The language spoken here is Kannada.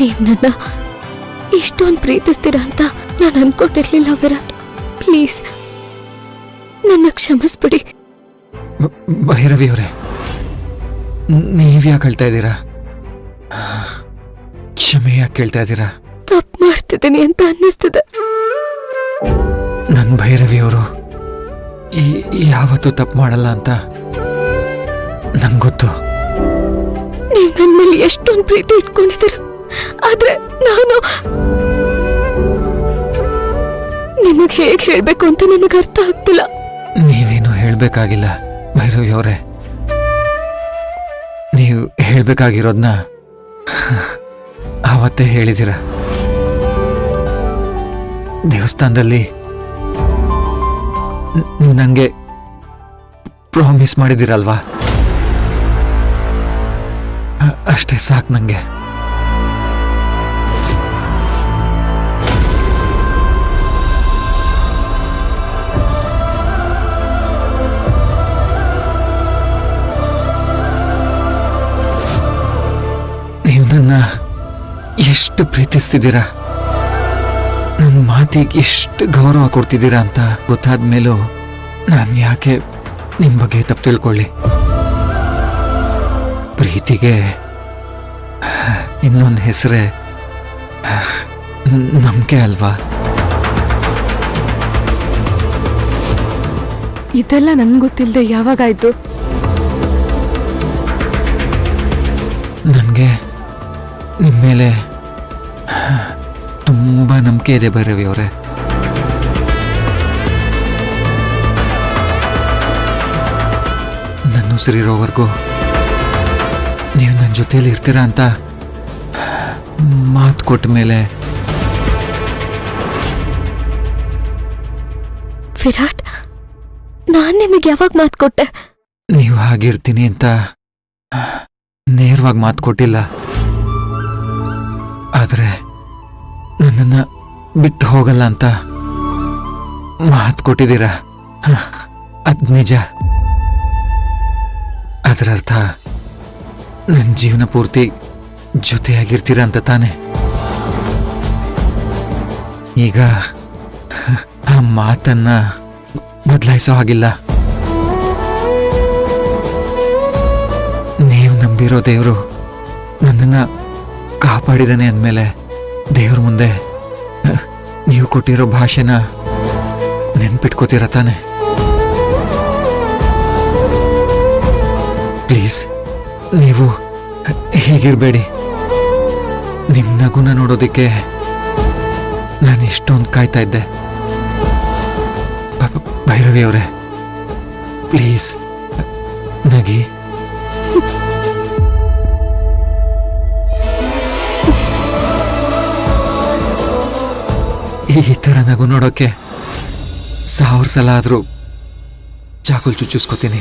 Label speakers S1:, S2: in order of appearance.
S1: ನೀವ್ ನನ್ನ ಇಷ್ಟೊಂದು ಪ್ರೀತಿಸ್ತೀರಾ ಅಂತ ನಾನು ಅನ್ಕೊಂಡಿರ್ಲಿಲ್ಲ ವಿರಾಟ್. ಪ್ಲೀಸ್ ನನ್ನ ಕ್ಷಮಿಸ್ಬಿಡಿ.
S2: ಭೈರವಿ ಅವರೇ, ನೀವ್ಯಾಕೆ ಹೇಳ್ತಾ ಇದ್ದೀರಾ? ಕ್ಷಮೆ ಯಾಕೆ ಕೇಳ್ತಾ ಇದ್ದೀರಾ?
S1: ತಪ್ಪು ಮಾಡ್ತಿದ್ದೀನಿ ಅಂತ ಅನ್ನಿಸ್ತದೆ.
S2: ನನ್ನ ಭೈರವಿ ಅವರು ಯಾವತ್ತೂ ತಪ್ಪು ಮಾಡಲ್ಲ ಅಂತ ನಂಗೆ ಗೊತ್ತು.
S1: ನೀವ್ ನನ್ನ ಮೇಲೆ ಎಷ್ಟೊಂದು ಪ್ರೀತಿ ಇಟ್ಕೊಂಡಿದ್ದೀರ, ಆದ್ರೆ ನಾನು ನಿಮಗೆ ಹೇಗೆ ಹೇಳ್ಬೇಕು ಅಂತ ನನಗೆ ಅರ್ಥ ಆಗ್ತಿಲ್ಲ.
S2: ನೀವೇನು ಹೇಳ್ಬೇಕಾಗಿಲ್ಲ ಭೈರವಿ ಅವರೇ. ನೀವು ಹೇಳ್ಬೇಕಾಗಿರೋದ್ನ ಆವತ್ತೇ ಹೇಳಿದಿರ. ದೇವಸ್ಥಾನದಲ್ಲಿ ನೀವು ನನಗೆ ಪ್ರಾಮಿಸ್ ಮಾಡಿದಿರಲ್ವಾ, ಅಷ್ಟೇ ಸಾಕು ನನಗೆ. ನೀವು ನನ್ನ ಎಷ್ಟು ಪ್ರೀತಿಸ್ತಿದ್ದೀರಾ, ನನ್ನ ಮಾತಿಗೆ ಎಷ್ಟು ಗೌರವ ಕೊಡ್ತಿದ್ದೀರಾ ಅಂತ ಗೊತ್ತಾದ ಮೇಲೂ ನಾನು ಯಾಕೆ ನಿಮ್ಮ ಬಗ್ಗೆ ತಪ್ಪು ತಿಳ್ಕೊಳ್ಳಿ? ಪ್ರೀತಿಗೆ ಇನ್ನೊಂದು ಹೆಸರೇ ನಂಬಿಕೆ ಅಲ್ವಾ?
S1: ಇದೆಲ್ಲ ನಂಗೆ ಗೊತ್ತಿಲ್ಲದೆ ಯಾವಾಗಾಯ್ತು?
S2: ನನಗೆ ನಿಮ್ಮ ಮೇಲೆ ತುಂಬ ನಂಬಿಕೆ ಇದೆ ಭೈರವಿ ಅವರೇ. ನನ್ನ ಉಸಿರಿರೋವರೆಗೂ ನೀವು ನನ್ನ ಜೊತೆಯಲ್ಲಿ ಇರ್ತೀರಾ ಅಂತ ಮಾತು ಕೊಟ್ಟ ಮೇಲೆ.
S1: ವಿರಾಟ್, ನಾನು ನಿಮಗೆ ಯಾವಾಗ ಮಾತು ಕೊಟ್ಟೆ?
S2: ನೀವು ಹಾಗಿರ್ತೀನಿ ಅಂತ ನೇರವಾಗಿ ಮಾತು ಕೊಟ್ಟಿಲ್ಲ, ಆದರೆ ನನ್ನನ್ನು ಬಿಟ್ಟು ಹೋಗಲ್ಲ ಅಂತ ಮಾತು ಕೊಟ್ಟಿದ್ದೀರಾ. ಅದು ನಿಜ. ಅದರರ್ಥ ನನ್ನ ಜೀವನ ಪೂರ್ತಿ ಜೊತೆಯಾಗಿರ್ತೀರ ಅಂತ ತಾನೆ. ಈಗ ಆ ಮಾತನ್ನ ಬದಲಾಯಿಸೋ ಹಾಗಿಲ್ಲ. ನೀವು ನಂಬಿರೋ ದೇವರು ನನ್ನನ್ನು ಕಾಪಾಡಿದಾನೆ ಅಂದಮೇಲೆ ದೇವ್ರ ಮುಂದೆ ನೀವು ಕೊಟ್ಟಿರೋ ಭಾಷೆನ ನೆನ್ಪಿಟ್ಕೋತೀರ ತಾನೆ. ಪ್ಲೀಸ್ ನೀವು ಹೀಗಿರಬೇಡಿ. ನಿಮ್ಮ ನಗುನ ನೋಡೋದಕ್ಕೆ ನಾನು ಎಷ್ಟೊಂದು ಕಾಯ್ತಾ ಇದ್ದೆ. ಭೈರವಿ ಅವರೇ, ಪ್ಲೀಸ್ ನಗಿ. ಈ ಥರ ನಗು ನೋಡೋಕ್ಕೆ 1000 ಸಲ ಆದರೂ ಚಾಕುಲ್ ಚುಚ್ಚಿಸ್ಕೋತೀನಿ.